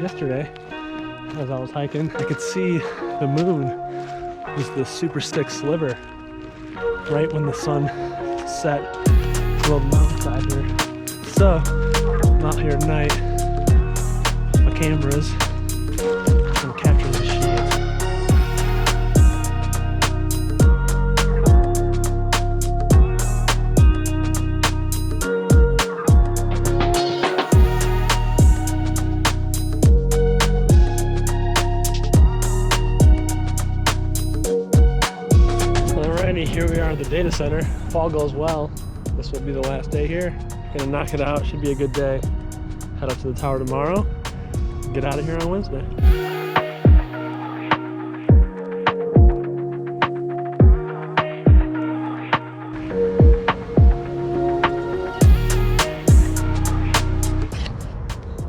yesterday as I was hiking. I could see the moon was this super thick sliver right when the sun set below the mountainside here. So I'm out here at night. My cameras. I'm capturing the shit. Here we are at the data center. If all goes well, this will be the last day here. Gonna knock it out, should be a good day. Head up to the tower tomorrow, get out of here on Wednesday.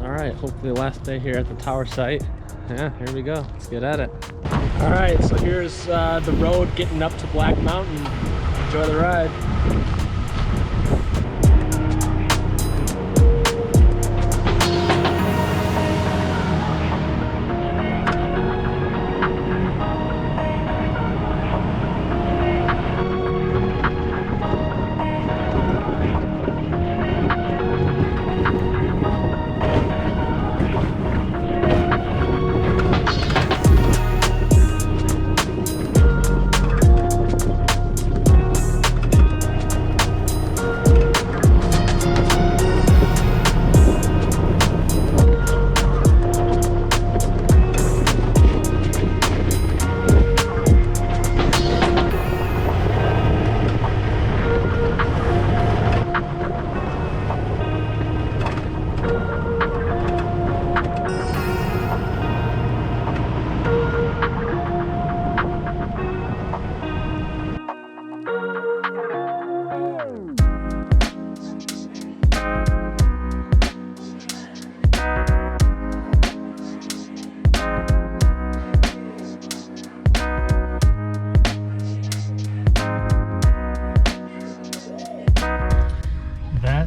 All right, hopefully the last day here at the tower site. Yeah, here we go, let's get at it. All right, so here's the road getting up to Black Mountain. Enjoy the ride.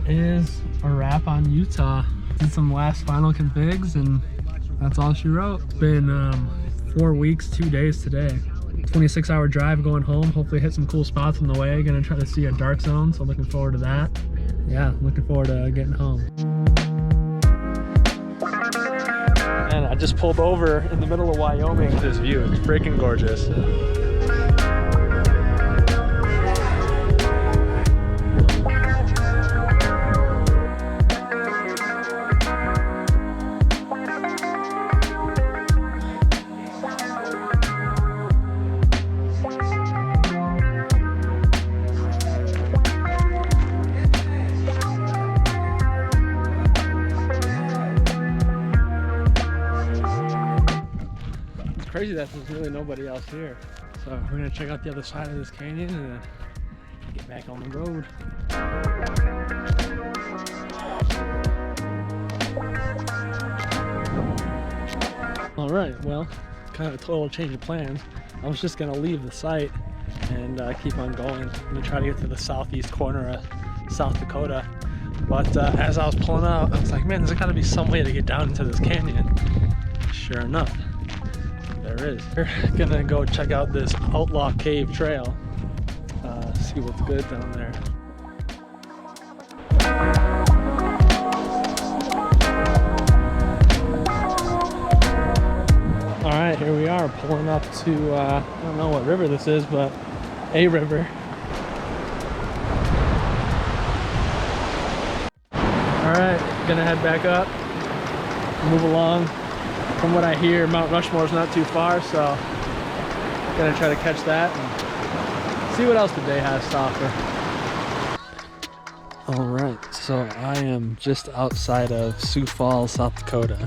Is a wrap on Utah. Did some last final configs and that's all she wrote. It's been 4 weeks, 2 days today. 26-hour drive going home. Hopefully hit some cool spots on the way. Gonna try to see a dark zone, so looking forward to that. Yeah, looking forward to getting home. And I just pulled over in the middle of Wyoming with this view. It's freaking gorgeous. Crazy that there's really nobody else here. So we're gonna check out the other side of this canyon and then get back on the road. All right, well, kind of a total change of plans. I was just gonna leave the site and keep on going. I'm gonna try to get to the southeast corner of South Dakota. But as I was pulling out, I was like, man, there's gotta be some way to get down into this canyon. Sure enough, there is. We're gonna go check out this outlaw cave trail, see what's good down there. All right, here we are pulling up to, I don't know what river this is, but a river. All right, gonna head back up, move along. From what I hear, Mount Rushmore's not too far, so gonna try to catch that and see what else the day has to offer. All right, so I am just outside of Sioux Falls, South Dakota,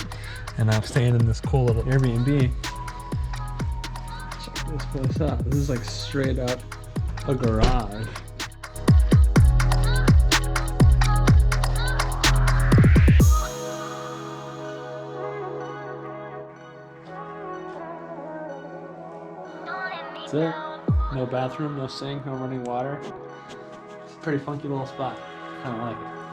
and I'm staying in this cool little Airbnb. Check this place out. This is like straight up a garage. That's it. No bathroom, no sink, no running water. It's a pretty funky little spot. Kind of like it.